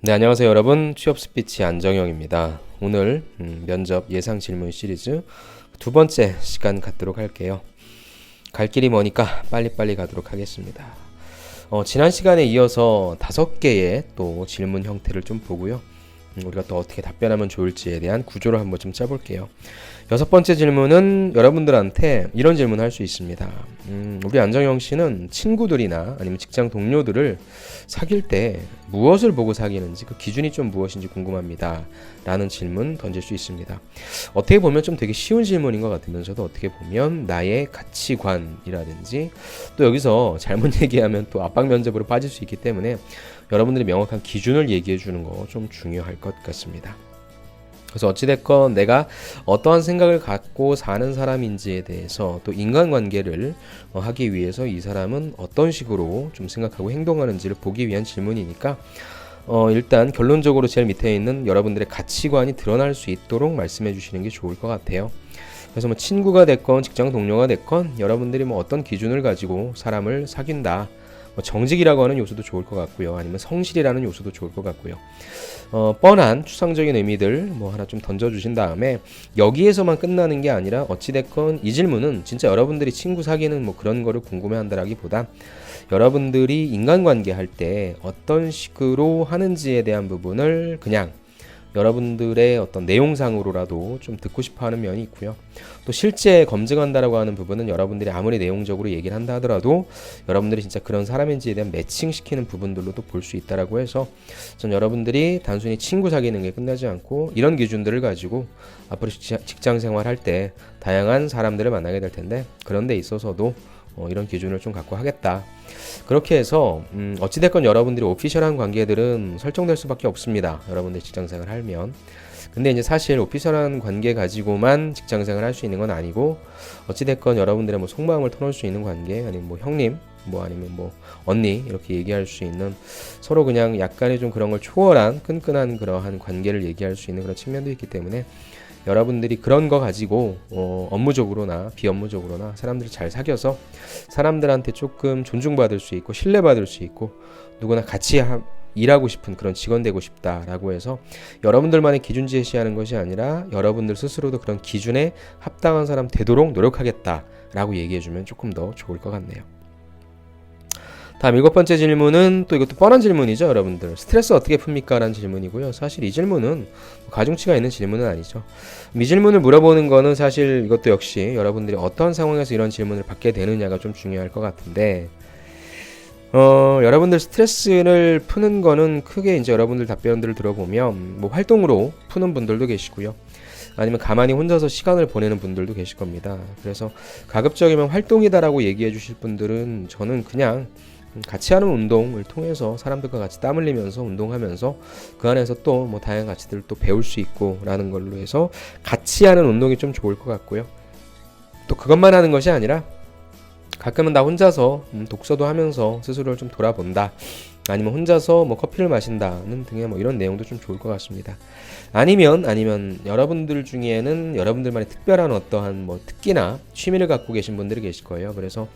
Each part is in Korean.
네, 안녕하세요 여러분. 취업 스피치 안정영입니다. 오늘 면접 예상 질문 시리즈 두 번째 시간 갖도록 할게요. 갈 길이 머니까 빨리빨리 가도록 하겠습니다. 지난 시간에 이어서 5개의 또 질문 형태를 좀 보고요. 우리가 또 어떻게 답변하면 좋을지에 대한 구조를 한번 좀 짜볼게요. 6번째 질문은 여러분들한테 이런 질문을 할 수 있습니다. 우리 안정영 씨는 친구들이나 아니면 직장 동료들을 사귈 때 무엇을 보고 사귀는지, 그 기준이 좀 무엇인지 궁금합니다 라는 질문 던질 수 있습니다. 어떻게 보면 좀 되게 쉬운 질문인 것 같으면서도 어떻게 보면 나의 가치관이라든지, 또 여기서 잘못 얘기하면 또 압박 면접으로 빠질 수 있기 때문에 여러분들이 명확한 기준을 얘기해 주는 거 좀 중요할 것 같습니다. 그래서 어찌됐건 내가 어떠한 생각을 갖고 사는 사람인지에 대해서, 또 인간관계를 하기 위해서 이 사람은 어떤 식으로 좀 생각하고 행동하는지를 보기 위한 질문이니까 일단 결론적으로 제일 밑에 있는 여러분들의 가치관이 드러날 수 있도록 말씀해 주시는 게 좋을 것 같아요. 그래서 뭐 친구가 됐건 직장 동료가 됐건 여러분들이 뭐 어떤 기준을 가지고 사람을 사귄다, 정직이라고 하는 요소도 좋을 것 같고요. 아니면 성실이라는 요소도 좋을 것 같고요. 뻔한 추상적인 의미들 뭐 하나 좀 던져주신 다음에 여기에서만 끝나는 게 아니라 어찌됐건 이 질문은 진짜 여러분들이 친구 사귀는 뭐 그런 거를 궁금해한다라기보다 여러분들이 인간관계 할 때 어떤 식으로 하는지에 대한 부분을 그냥 여러분들의 어떤 내용상으로라도 좀 듣고 싶어하는 면이 있고요. 또 실제 검증한다라고 하는 부분은 여러분들이 아무리 내용적으로 얘기를 한다 하더라도 여러분들이 진짜 그런 사람인지에 대한 매칭시키는 부분들로도 볼 수 있다라고 해서 전 여러분들이 단순히 친구 사귀는 게 끝나지 않고 이런 기준들을 가지고 앞으로 직장 생활할 때 다양한 사람들을 만나게 될 텐데, 그런 데 있어서도 이런 기준을 좀 갖고 하겠다. 그렇게 해서 어찌됐건 여러분들이 오피셜한 관계들은 설정될 수밖에 없습니다. 여러분들 직장생활 하면. 근데 이제 사실 오피셜한 관계 가지고만 직장생활 할 수 있는 건 아니고, 어찌됐건 여러분들의 뭐 속마음을 털어줄 수 있는 관계, 아니면 뭐 형님, 뭐 아니면 뭐 언니 이렇게 얘기할 수 있는, 서로 그냥 약간의 좀 그런 걸 초월한 끈끈한 그러한 관계를 얘기할 수 있는 그런 측면도 있기 때문에 여러분들이 그런 거 가지고 업무적으로나 비업무적으로나 사람들을 잘 사귀어서 사람들한테 조금 존중받을 수 있고 신뢰받을 수 있고 누구나 같이 일하고 싶은 그런 직원 되고 싶다라고 해서 여러분들만의 기준 제시하는 것이 아니라 여러분들 스스로도 그런 기준에 합당한 사람 되도록 노력하겠다라고 얘기해주면 조금 더 좋을 것 같네요. 다음 7번째 질문은 또 이것도 뻔한 질문이죠. 여러분들 스트레스 어떻게 풉니까? 라는 질문이고요. 사실 이 질문은 가중치가 있는 질문은 아니죠. 이 질문을 물어보는 거는 사실 이것도 역시 여러분들이 어떤 상황에서 이런 질문을 받게 되느냐가 좀 중요할 것 같은데, 여러분들 스트레스를 푸는 거는 크게 이제 여러분들 답변들을 들어보면 뭐 활동으로 푸는 분들도 계시고요. 아니면 가만히 혼자서 시간을 보내는 분들도 계실 겁니다. 그래서 가급적이면 활동이다라고 얘기해 주실 분들은 저는 그냥 같이 하는 운동을 통해서 사람들과 같이 땀 흘리면서 운동하면서 그 안에서 또 뭐 다양한 가치들을 또 배울 수 있고 라는 걸로 해서 같이 하는 운동이 좀 좋을 것 같고요. 또 그것만 하는 것이 아니라 가끔은 나 혼자서 독서도 하면서 스스로를 좀 돌아본다, 아니면 혼자서 뭐 커피를 마신다는 등의 뭐 이런 내용도 좀 좋을 것 같습니다. 아니면 여러분들 중에는 여러분들만의 특별한 어떠한 뭐 특기나 취미를 갖고 계신 분들이 계실 거예요. 그래서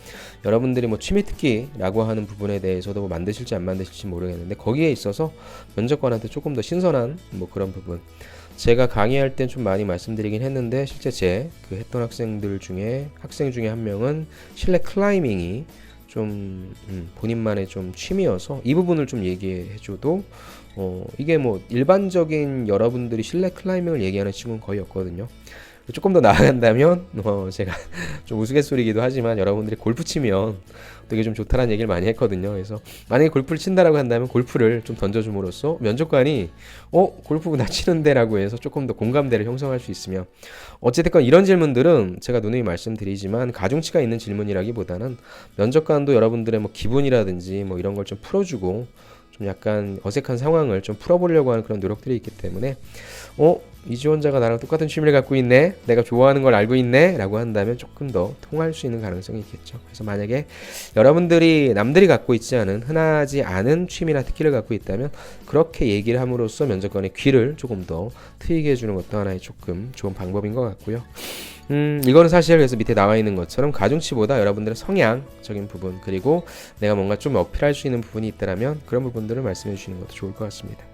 여러분들이 뭐 취미 특기라고 하는 부분에 대해서도 뭐 만드실지 안 만드실지 모르겠는데, 거기에 있어서 면접관한테 조금 더 신선한 뭐 그런 부분, 제가 강의할 땐 좀 많이 말씀드리긴 했는데 실제 제 그 했던 학생 중에 한 명은 실내 클라이밍이 좀 본인만의 좀 취미여서 이 부분을 좀 얘기해줘도 이게 뭐 일반적인 여러분들이 실내 클라이밍을 얘기하는 친구는 거의 없거든요. 조금 더 나아간다면 제가 좀 우스갯소리이기도 하지만 여러분들이 골프 치면 되게 좀 좋다라는 얘기를 많이 했거든요. 그래서 만약에 골프를 친다라고 한다면 골프를 좀 던져줌으로써 면접관이 골프 나 치는데 라고 해서 조금 더 공감대를 형성할 수 있으며, 어찌됐건 이런 질문들은 제가 누누이 말씀드리지만 가중치가 있는 질문이라기보다는 면접관도 여러분들의 뭐 기분이라든지 뭐 이런 걸 좀 풀어주고 좀 약간 어색한 상황을 좀 풀어보려고 하는 그런 노력들이 있기 때문에 이 지원자가 나랑 똑같은 취미를 갖고 있네, 내가 좋아하는 걸 알고 있네 라고 한다면 조금 더 통할 수 있는 가능성이 있겠죠. 그래서 만약에 여러분들이 남들이 갖고 있지 않은 흔하지 않은 취미나 특기를 갖고 있다면 그렇게 얘기를 함으로써 면접관의 귀를 조금 더 트이게 해주는 것도 하나의 조금 좋은 방법인 것 같고요. 이거는 사실 그래서 밑에 나와 있는 것처럼 가중치보다 여러분들의 성향적인 부분, 그리고 내가 뭔가 좀 어필할 수 있는 부분이 있다면 그런 부분들을 말씀해 주시는 것도 좋을 것 같습니다.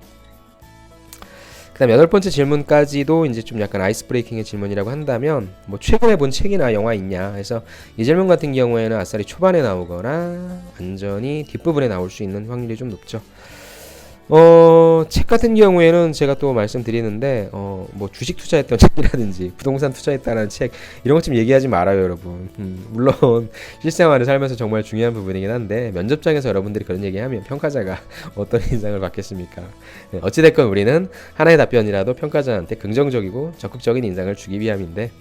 그다음 8번째 질문까지도 이제 좀 약간 아이스 브레이킹의 질문이라고 한다면 뭐 최근에 본 책이나 영화 있냐 해서 이 질문 같은 경우에는 아싸리 초반에 나오거나 완전히 뒷부분에 나올 수 있는 확률이 좀 높죠. 책 같은 경우에는 제가 또 말씀드리는데, 뭐 주식 투자했던 책이라든지 부동산 투자했다는 책, 이런 것 좀 얘기하지 말아요, 여러분. 물론, 실생활을 살면서 정말 중요한 부분이긴 한데, 면접장에서 여러분들이 그런 얘기하면 평가자가 어떤 인상을 받겠습니까? 네, 어찌됐건 우리는 하나의 답변이라도 평가자한테 긍정적이고 적극적인 인상을 주기 위함인데,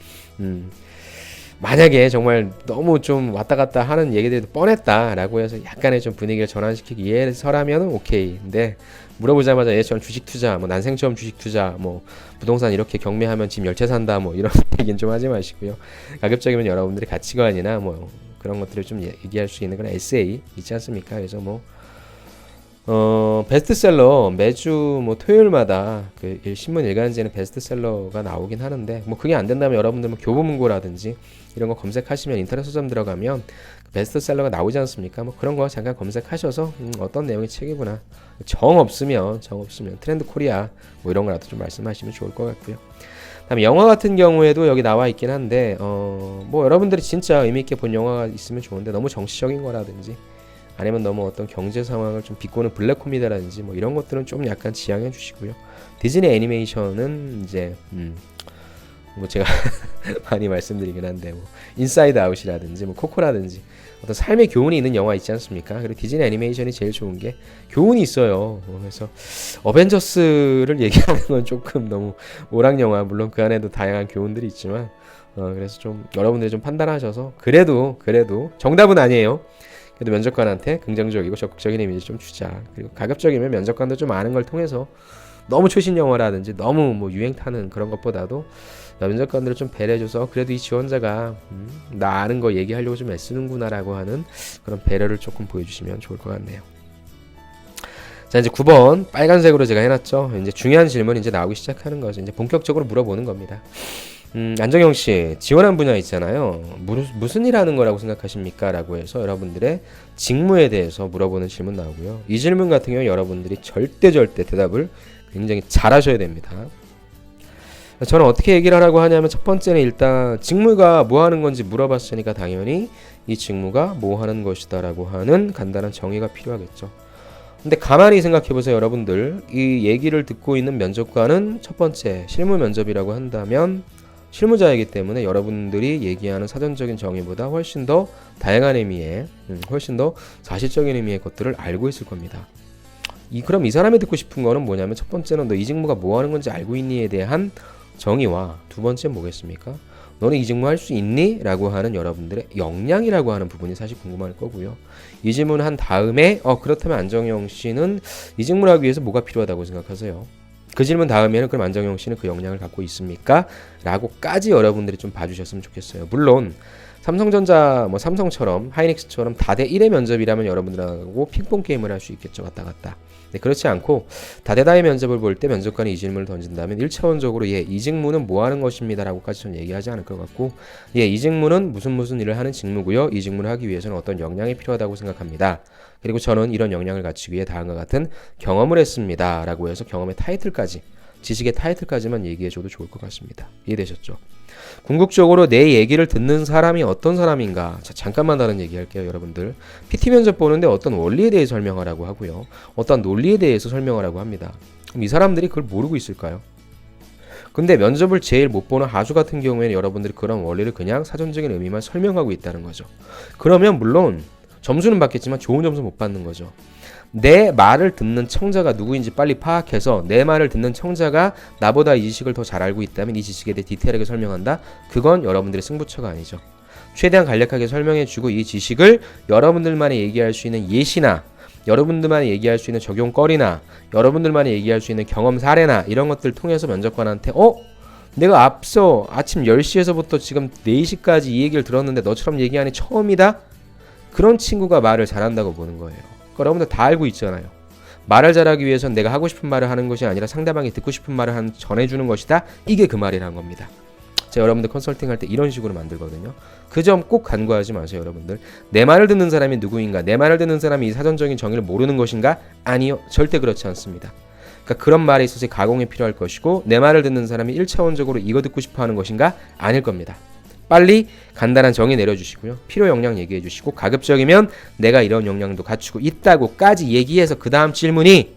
만약에 정말 너무 좀 왔다 갔다 하는 얘기들도 뻔했다라고 해서 약간의 좀 분위기를 전환시키기 위해서라면 오케이. 근데 물어보자마자 얘처럼 주식 투자, 뭐 난생 처음 주식 투자, 뭐 부동산 이렇게 경매하면 집 10채 산다, 뭐 이런 얘기는 좀 하지 마시고요. 가급적이면 여러분들의 가치관이나 뭐 그런 것들을 좀 얘기할 수 있는 그런 에세이 있지 않습니까? 그래서 뭐 베스트셀러 매주 뭐 토요일마다 그 신문 일간지에는 베스트셀러가 나오긴 하는데, 뭐 그게 안 된다면 여러분들 뭐 교보문고라든지 이런 거 검색하시면 인터넷 서점 들어가면 베스트셀러가 나오지 않습니까? 뭐 그런 거 잠깐 검색하셔서 어떤 내용의 책이구나, 정 없으면 트렌드 코리아 뭐 이런 거라도 좀 말씀하시면 좋을 것 같고요. 다음에 영화 같은 경우에도 여기 나와 있긴 한데, 뭐 여러분들이 진짜 의미 있게 본 영화가 있으면 좋은데 너무 정치적인 거라든지 아니면 너무 어떤 경제 상황을 좀 비꼬는 블랙 코미디라든지 뭐 이런 것들은 좀 약간 지양해 주시고요. 디즈니 애니메이션은 이제 뭐 제가 많이 말씀드리긴 한데, 뭐 인사이드 아웃이라든지 뭐 코코라든지 어떤 삶의 교훈이 있는 영화 있지 않습니까? 그리고 디즈니 애니메이션이 제일 좋은 게 교훈이 있어요. 그래서 어벤져스를 얘기하는 건 조금 너무 오락 영화, 물론 그 안에도 다양한 교훈들이 있지만, 그래서 좀 여러분들이 좀 판단하셔서 그래도 정답은 아니에요. 그래도 면접관한테 긍정적이고 적극적인 이미지 좀 주자. 그리고 가급적이면 면접관도 좀 아는 걸 통해서 너무 최신 영화라든지 너무 뭐 유행 타는 그런 것보다도 면접관들을 좀 배려해줘서 그래도 이 지원자가 나 아는 거 얘기하려고 좀 애쓰는구나라고 하는 그런 배려를 조금 보여주시면 좋을 것 같네요. 자, 이제 9번 빨간색으로 제가 해놨죠. 이제 중요한 질문이 이제 나오기 시작하는 거죠. 이제 본격적으로 물어보는 겁니다. 안정영 씨, 지원한 분야 있잖아요. 무슨 일 하는 거라고 생각하십니까? 라고 해서 여러분들의 직무에 대해서 물어보는 질문 나오고요. 이 질문 같은 경우 여러분들이 절대 대답을 굉장히 잘하셔야 됩니다. 저는 어떻게 얘기를 하라고 하냐면, 첫 번째는 일단 직무가 뭐 하는 건지 물어봤으니까 당연히 이 직무가 뭐 하는 것이다 라고 하는 간단한 정의가 필요하겠죠. 근데 가만히 생각해보세요. 여러분들, 이 얘기를 듣고 있는 면접관은 첫 번째 실무 면접이라고 한다면 실무자이기 때문에 여러분들이 얘기하는 사전적인 정의보다 훨씬 더 다양한 의미의, 훨씬 더 사실적인 의미의 것들을 알고 있을 겁니다. 그럼 이 사람이 듣고 싶은 거는 뭐냐면, 첫 번째는 너 이 직무가 뭐 하는 건지 알고 있니에 대한 정의와, 두 번째는 뭐겠습니까? 너는 이 직무 할 수 있니? 라고 하는 여러분들의 역량이라고 하는 부분이 사실 궁금할 거고요. 이 질문을 한 다음에 그렇다면 안정영 씨는 이 직무를 하기 위해서 뭐가 필요하다고 생각하세요? 그 질문 다음에는 그럼 안정영 씨는 그 역량을 갖고 있습니까? 라고까지 여러분들이 좀 봐주셨으면 좋겠어요. 물론 삼성전자, 뭐 삼성처럼 하이닉스처럼 다대 1의 면접이라면 여러분들하고 핑퐁 게임을 할 수 있겠죠. 왔다 갔다. 네, 그렇지 않고 다대다의 면접을 볼 때 면접관이 이 질문을 던진다면 1차원적으로 이 직무는 뭐 하는 것입니다 라고까지 좀 얘기하지 않을 것 같고, 이 직무는 무슨 일을 하는 직무고요. 이 직무를 하기 위해서는 어떤 역량이 필요하다고 생각합니다. 그리고 저는 이런 역량을 갖추기 위해 다음과 같은 경험을 했습니다 라고 해서 경험의 타이틀까지, 지식의 타이틀까지만 얘기해줘도 좋을 것 같습니다. 이해되셨죠? 궁극적으로 내 얘기를 듣는 사람이 어떤 사람인가. 자, 잠깐만 다른 얘기 할게요. 여러분들, PT 면접 보는데 어떤 원리에 대해 설명하라고 하고요, 어떤 논리에 대해서 설명하라고 합니다. 그럼 이 사람들이 그걸 모르고 있을까요? 근데 면접을 제일 못 보는 하주 같은 경우에는 여러분들이 그런 원리를 그냥 사전적인 의미만 설명하고 있다는 거죠. 그러면 물론 점수는 받겠지만 좋은 점수 못 받는 거죠. 내 말을 듣는 청자가 누구인지 빨리 파악해서 내 말을 듣는 청자가 나보다 이 지식을 더 잘 알고 있다면 이 지식에 대해 디테일하게 설명한다. 그건 여러분들의 승부처가 아니죠. 최대한 간략하게 설명해주고 이 지식을 여러분들만이 얘기할 수 있는 예시나, 여러분들만이 얘기할 수 있는 적용거리나, 여러분들만이 얘기할 수 있는 경험 사례나 이런 것들 통해서 면접관한테 내가 앞서 아침 10시에서부터 지금 4시까지 이 얘기를 들었는데 너처럼 얘기하니 처음이다? 그런 친구가 말을 잘한다고 보는 거예요. 여러분들 다 알고 있잖아요. 말을 잘하기 위해서는 내가 하고 싶은 말을 하는 것이 아니라 상대방이 듣고 싶은 말을 전해주는 것이다. 이게 그 말이라는 겁니다. 제가 여러분들 컨설팅 할 때 이런 식으로 만들거든요. 그 점 꼭 간과하지 마세요. 여러분들, 내 말을 듣는 사람이 누구인가, 내 말을 듣는 사람이 이 사전적인 정의를 모르는 것인가? 아니요, 절대 그렇지 않습니다. 그러니까 그런 말에 있어서 가공이 필요할 것이고 내 말을 듣는 사람이 1차원적으로 이거 듣고 싶어 하는 것인가? 아닐 겁니다. 빨리 간단한 정의 내려주시고요. 필요 역량 얘기해 주시고 가급적이면 내가 이런 역량도 갖추고 있다고까지 얘기해서 그 다음 질문이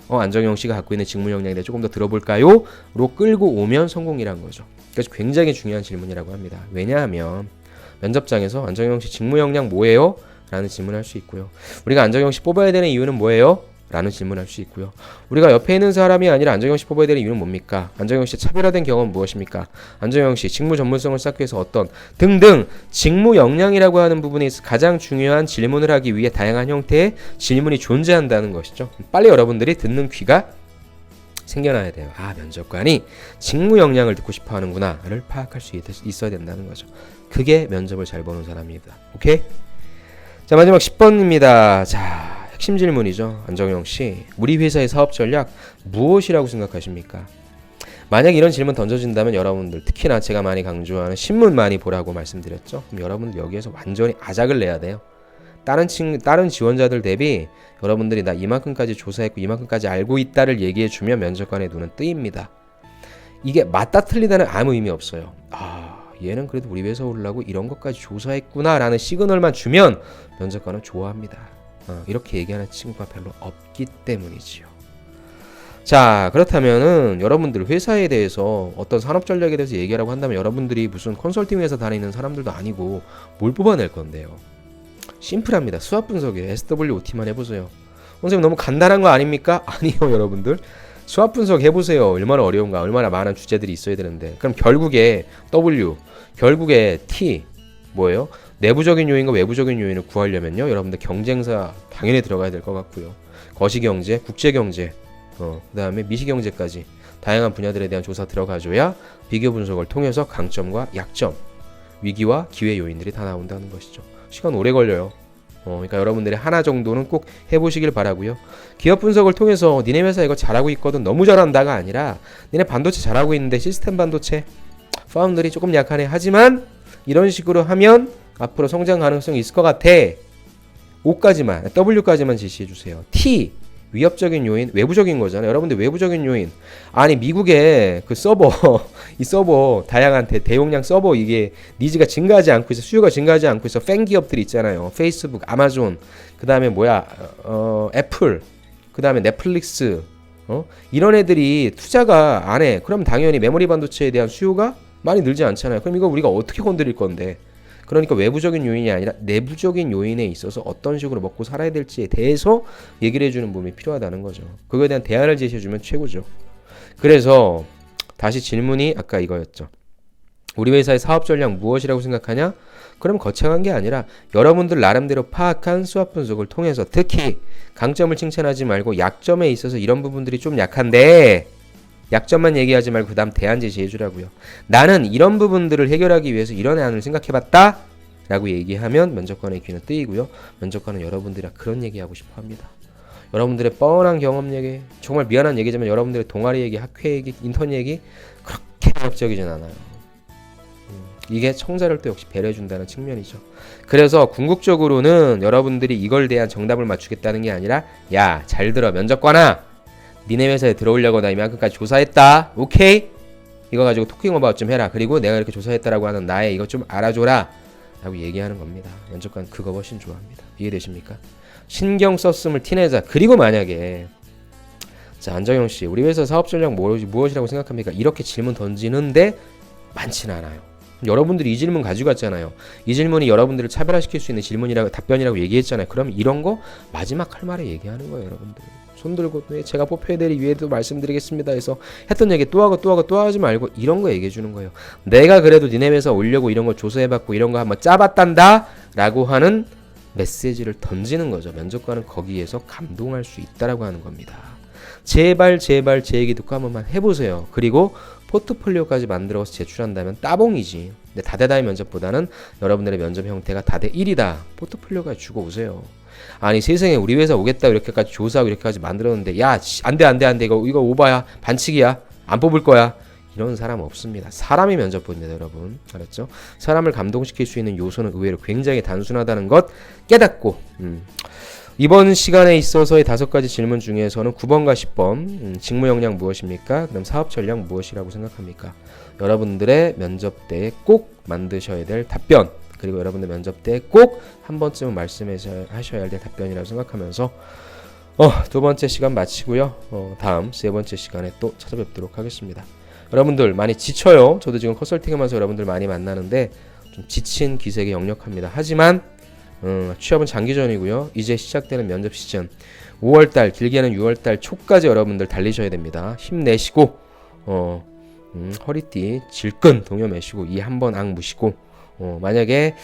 안정영 씨가 갖고 있는 직무 역량에 대해 조금 더 들어볼까요? 로 끌고 오면 성공이란 거죠. 그래서 굉장히 중요한 질문이라고 합니다. 왜냐하면 면접장에서 안정영 씨 직무 역량 뭐예요? 라는 질문을 할 수 있고요. 우리가 안정영 씨 뽑아야 되는 이유는 뭐예요? 라는 질문을 할 수 있고요. 우리가 옆에 있는 사람이 아니라 안정영 씨 뽑아야 되는 이유는 뭡니까? 안정영 씨 차별화된 경험은 무엇입니까? 안정영 씨 직무 전문성을 쌓기 위해서 어떤 등등 직무 역량이라고 하는 부분에 있어 가장 중요한 질문을 하기 위해 다양한 형태의 질문이 존재한다는 것이죠. 빨리 여러분들이 듣는 귀가 생겨나야 돼요. 면접관이 직무 역량을 듣고 싶어 하는구나를 파악할 수 있어야 된다는 거죠. 그게 면접을 잘 보는 사람입니다. 오케이? 자, 마지막 10번입니다. 자, 핵심 질문이죠. 안정영 씨, 우리 회사의 사업 전략 무엇이라고 생각하십니까? 만약 이런 질문 던져진다면 여러분들, 특히나 제가 많이 강조하는 신문 많이 보라고 말씀드렸죠. 그럼 여러분들 여기에서 완전히 아작을 내야 돼요. 다른 지원자들 대비 여러분들이 나 이만큼까지 조사했고 이만큼까지 알고 있다를 얘기해주면 면접관의 눈은 뜨입니다. 이게 맞다 틀리다는 아무 의미 없어요. 얘는 그래도 우리 회사 오려고 이런 것까지 조사했구나 라는 시그널만 주면 면접관은 좋아합니다. 이렇게 얘기하는 친구가 별로 없기 때문이지요. 자, 그렇다면은 여러분들 회사에 대해서 어떤 산업 전략에 대해서 얘기하라고 한다면 여러분들이 무슨 컨설팅 회사 다니는 사람들도 아니고 뭘 뽑아낼 건데요. 심플합니다. 수학 분석이에요. SWOT만 해보세요. 선생님 너무 간단한 거 아닙니까? 아니요, 여러분들. 수학 분석 해보세요. 얼마나 어려운가, 얼마나 많은 주제들이 있어야 되는데. 그럼 결국에 W, 결국에 T 뭐예요? 내부적인 요인과 외부적인 요인을 구하려면요, 여러분들 경쟁사 당연히 들어가야 될 것 같고요. 거시경제, 국제경제, 그 다음에 미시경제까지 다양한 분야들에 대한 조사 들어가줘야 비교 분석을 통해서 강점과 약점, 위기와 기회 요인들이 다 나온다는 것이죠. 시간 오래 걸려요. 그러니까 여러분들이 하나 정도는 꼭 해보시길 바라고요. 기업 분석을 통해서 니네 회사 이거 잘하고 있거든, 너무 잘한다가 아니라 니네 반도체 잘하고 있는데 시스템 반도체 파운드리 조금 약하네. 하지만 이런 식으로 하면 앞으로 성장 가능성이 있을 것 같아. O까지만, W까지만 제시해주세요. T, 위협적인 요인, 외부적인 거잖아요. 여러분들 외부적인 요인. 아니 미국의 그 서버, 이 서버 다양한 대용량 서버 이게 니즈가 증가하지 않고 있어, 수요가 증가하지 않고 있어. 팬 기업들이 있잖아요. 페이스북, 아마존, 그 다음에 애플, 그 다음에 넷플릭스, 이런 애들이 투자가 안 해. 그럼 당연히 메모리 반도체에 대한 수요가 많이 늘지 않잖아요. 그럼 이거 우리가 어떻게 건드릴 건데? 그러니까 외부적인 요인이 아니라 내부적인 요인에 있어서 어떤 식으로 먹고 살아야 될지에 대해서 얘기를 해주는 부분이 필요하다는 거죠. 그거에 대한 대안을 제시해주면 최고죠. 그래서 다시 질문이 아까 이거였죠. 우리 회사의 사업 전략 무엇이라고 생각하냐? 그럼 거창한 게 아니라 여러분들 나름대로 파악한 수학 분석을 통해서 특히 강점을 칭찬하지 말고 약점에 있어서 이런 부분들이 좀 약한데 약점만 얘기하지 말고 그 다음 대안 제시해주라고요. 나는 이런 부분들을 해결하기 위해서 이런 안을 생각해봤다 라고 얘기하면 면접관의 귀는 뜨이고요. 면접관은 여러분들이랑 그런 얘기하고 싶어합니다. 여러분들의 뻔한 경험 얘기, 정말 미안한 얘기지만 여러분들의 동아리 얘기, 학회 얘기, 인턴 얘기 그렇게 매력적이진 않아요. 이게 청자를 또 역시 배려해준다는 측면이죠. 그래서 궁극적으로는 여러분들이 이걸 대한 정답을 맞추겠다는 게 아니라 야, 잘 들어 면접관아, 니네 회사에 들어오려고 나 이만큼까지 조사했다. 오케이? 이거 가지고 토킹 어바웃 좀 해라. 그리고 내가 이렇게 조사했다라고 하는 나의 이거 좀 알아줘라 라고 얘기하는 겁니다. 면접관 그거 훨씬 좋아합니다. 이해되십니까? 신경 썼음을 티내자. 그리고 만약에 자, 안정영씨 우리 회사 사업 전략 무엇이라고 생각합니까? 이렇게 질문 던지는데 많지는 않아요. 여러분들이 이 질문 가지고 왔잖아요. 이 질문이 여러분들을 차별화시킬 수 있는 질문이라고 답변이라고 얘기했잖아요. 그럼 이런 거 마지막 할 말에 얘기하는 거예요. 여러분들 손 들고 제가 뽑혀야 될 이유에도 말씀드리겠습니다 해서 했던 얘기 또 하지 말고 이런 거 얘기해 주는 거예요. 내가 그래도 니네 회사 오려고 이런 거 조사해봤고 이런 거 한번 짜봤단다 라고 하는 메시지를 던지는 거죠. 면접관은 거기에서 감동할 수 있다라고 하는 겁니다. 제발 제 얘기 듣고 한 번만 해보세요. 그리고 포트폴리오까지 만들어서 제출한다면 따봉이지. 근데 다대다의 면접보다는 여러분들의 면접 형태가 다대 1이다. 포트폴리오까지 주고 오세요. 아니 세상에 우리 회사 오겠다 이렇게까지 조사하고 이렇게까지 만들었는데 야 안돼 이거 오바야, 반칙이야, 안 뽑을 거야, 이런 사람 없습니다. 사람이 면접 봅니다, 여러분. 알았죠? 사람을 감동시킬 수 있는 요소는 의외로 굉장히 단순하다는 것 깨닫고 이번 시간에 있어서의 5가지 질문 중에서는 9번과 10번 직무 역량 무엇입니까? 그다음 사업 전략 무엇이라고 생각합니까? 여러분들의 면접 때에 꼭 만드셔야 될 답변, 그리고 여러분들 면접 때 꼭 한 번쯤은 말씀하셔야 될 답변이라고 생각하면서 두 번째 시간 마치고요. 다음 세 번째 시간에 또 찾아뵙도록 하겠습니다. 여러분들 많이 지쳐요. 저도 지금 컨설팅하면서 여러분들 많이 만나는데 좀 지친 기색이 역력합니다. 하지만 취업은 장기전이고요. 이제 시작되는 면접 시즌 5월달, 길게는 6월달 초까지 여러분들 달리셔야 됩니다. 힘내시고 허리띠 질끈 동여매시고 이 한 번 악 무시고 만약에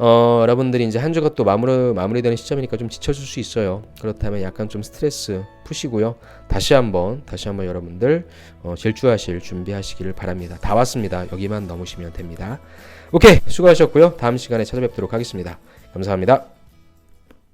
여러분들이 이제 한 주가 또 마무리되는 시점이니까 좀 지쳐질 수 있어요. 그렇다면 약간 좀 스트레스 푸시고요. 다시 한번 여러분들 질주하실 준비하시기를 바랍니다. 다 왔습니다. 여기만 넘으시면 됩니다. 오케이, 수고하셨고요. 다음 시간에 찾아뵙도록 하겠습니다. 감사합니다.